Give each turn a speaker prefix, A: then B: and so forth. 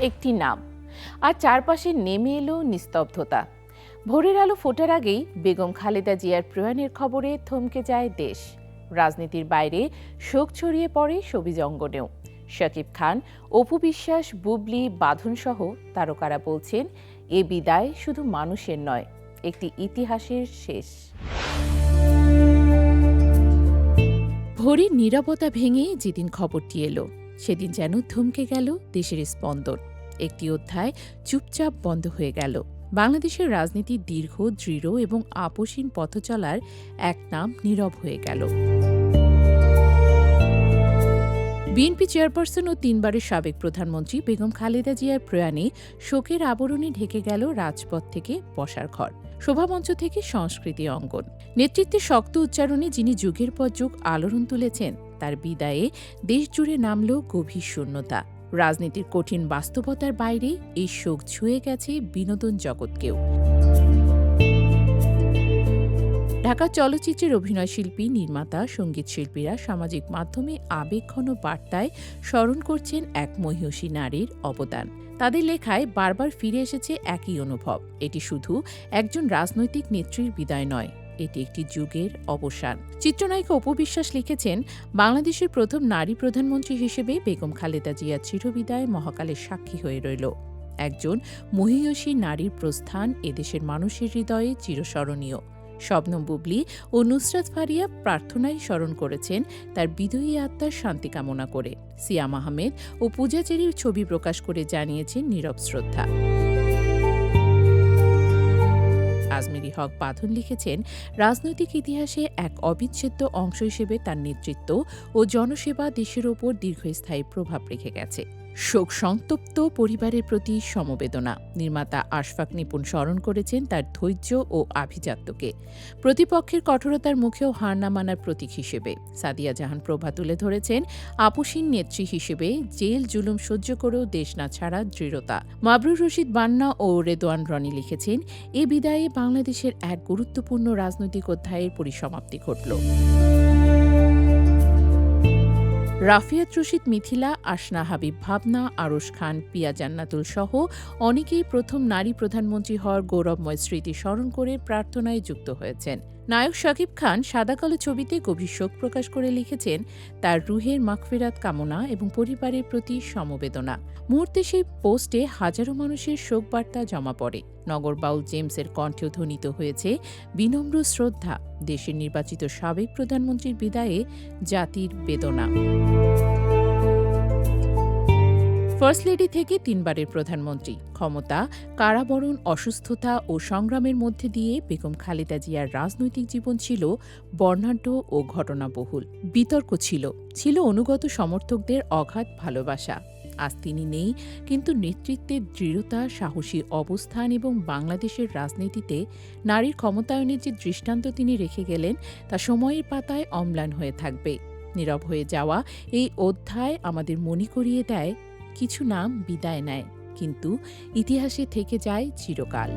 A: একটি নাম, আর চারপাশে নেমে এলো নিস্তব্ধতা। ভোরের আলো ফোটার আগেই বেগম খালেদা জিয়ার প্রয়াণের খবরে থমকে যায় দেশ। রাজনীতির বাইরে শোক ছড়িয়ে পড়ে শোবিজ অঙ্গনেও। শাকিব খান, অপু বিশ্বাস, বুবলি, বাঁধনসহ তারকারা বলছেন, এ বিদায় শুধু মানুষের নয়, একটি ইতিহাসের শেষ। ভোরের নীরবতা ভেঙে যেদিন খবরটি এলো, সেদিন যেন থমকে গেল দেশের স্পন্দন। একটি অধ্যায় চুপচাপ বন্ধ হয়ে গেল। বাংলাদেশের রাজনীতির দীর্ঘ, দৃঢ় এবং আপসীন পথ চলার এক নাম নীরব হয়ে গেল। বিএনপি চেয়ারপারসন ও 3 বারের সাবেক প্রধানমন্ত্রী বেগম খালেদা জিয়ার প্রয়াণে শোকের আবরণে ঢেকে গেল রাজপথ থেকে বসার ঘর, শোভামঞ্চ থেকে সংস্কৃতি অঙ্গন। নেতৃত্বের শক্ত উচ্চারণে যিনি যুগের পর যুগ আলোড়ন তুলেছেন, তার বিদায়ে দেশ জুড়ে নামল গভীর শূন্যতা। রাজনীতির কঠিন বাস্তবতার বাইরে এই শোক ছুঁয়ে গেছে বিনোদন জগৎকেও। ঢাকা চলচ্চিত্রের অভিনয়শিল্পী, নির্মাতা, সঙ্গীতশিল্পীরা সামাজিক মাধ্যমে আবেগঘন বার্তায় স্মরণ করছেন এক মহিয়সী নারীর অবদান। তাদের লেখায় বারবার ফিরে এসেছে একই অনুভব। এটি শুধু একজন রাজনৈতিক নেত্রীর বিদায় নয়, এটি একটি যুগের অবসান। চিত্রনায়িকা অপু বিশ্বাস লিখেছেন, বাংলাদেশের প্রথম নারী প্রধানমন্ত্রী হিসেবে বেগম খালেদা জিয়ার চিরবিদায় মহাকালের সাক্ষী হয়ে রইল। একজন মহিয়সী নারীর প্রস্থান এদেশের মানুষের হৃদয়ে চিরস্মরণীয়। শবনম বুবলি ও নুসরাত ফারিয়া প্রার্থনায় স্মরণ করেছেন তার বিদয়ী আত্মার শান্তি কামনা করে। সিয়াম আহমেদ ও পূজা চেরির ছবি প্রকাশ করে জানিয়েছেন নীরব শ্রদ্ধা। আজমেরি হক বাঁধন লিখেছেন, রাজনৈতিক ইতিহাসে এক অবিচ্ছেদ্য অংশ হিসেবে তার নেতৃত্ব ও জনসেবা দেশের ওপর দীর্ঘস্থায়ী প্রভাব রেখে গেছে। শোক সন্তপ্ত পরিবারের প্রতি সমবেদনা। নির্মাতা আশফাক নিপুণ স্মরণ করেছেন তার ধৈর্য ও আভিজাত্যকে, প্রতিপক্ষের কঠোরতার মুখেও হার না মানার প্রতীক হিসেবে। সাদিয়া জাহান প্রভা তুলে ধরেছেন আপসীন নেত্রী হিসেবে জেল জুলুম সহ্য করেও দেশ না ছাড়ার দৃঢ়তা। মাবরুর রশিদ বান্না ও রেদোয়ান রনি লিখেছেন, এ বিদায়ে বাংলাদেশের এক গুরুত্বপূর্ণ রাজনৈতিক অধ্যায়ের পরিসমাপ্তি ঘটল। রাফিয়াত রশিদ মিথিলা, আসনা হাবিব ভাবনা, আরশ খান, পিয়া জান্নাতুল সহ অনেকেই প্রথম নারী প্রধানমন্ত্রী হওয়ার গৌরবময় স্মৃতি স্মরণ করে প্রার্থনায় যুক্ত হয়েছেন। নায়ক শাকিব খান সাদাকালো ছবিতে গভীর শোক প্রকাশ করে লিখেছেন, তার রুহের মাগফিরাত কামনা এবং পরিবারের প্রতি সমবেদনা। মুহূর্তে সেই পোস্টে হাজারো মানুষের শোক বার্তা জমা পড়ে। নগর বাউল জেমসের কণ্ঠেও ধ্বনিত হয়েছে বিনম্র শ্রদ্ধা। দেশের নির্বাচিত সাবেক প্রধানমন্ত্রীর বিদায়ে জাতির বেদনা। ফার্স্ট লেডি থেকে 3 বারের প্রধানমন্ত্রী, ক্ষমতা, কারাবরণ, অসুস্থতা ও সংগ্রামের মধ্যে দিয়ে বেগম খালেদা জিয়ার রাজনৈতিক জীবন ছিল বর্ণাঢ্য ও ঘটনাবহুল। বিতর্ক ছিল অনুগত সমর্থকদের অগাধ ভালোবাসা। আজ তিনি নেই, কিন্তু নেতৃত্বের দৃঢ়তা, সাহসী অবস্থান এবং বাংলাদেশের রাজনীতিতে নারীর ক্ষমতায়নের যে দৃষ্টান্ত তিনি রেখে গেলেন, তা সময়ের পাতায় অম্লান হয়ে থাকবে। নীরব হয়ে যাওয়া এই অধ্যায় আমাদের মনে করিয়ে দেয়, কিছু নাম বিদায় নেয়, কিন্তু ইতিহাসে থেকে যায় চিরকাল।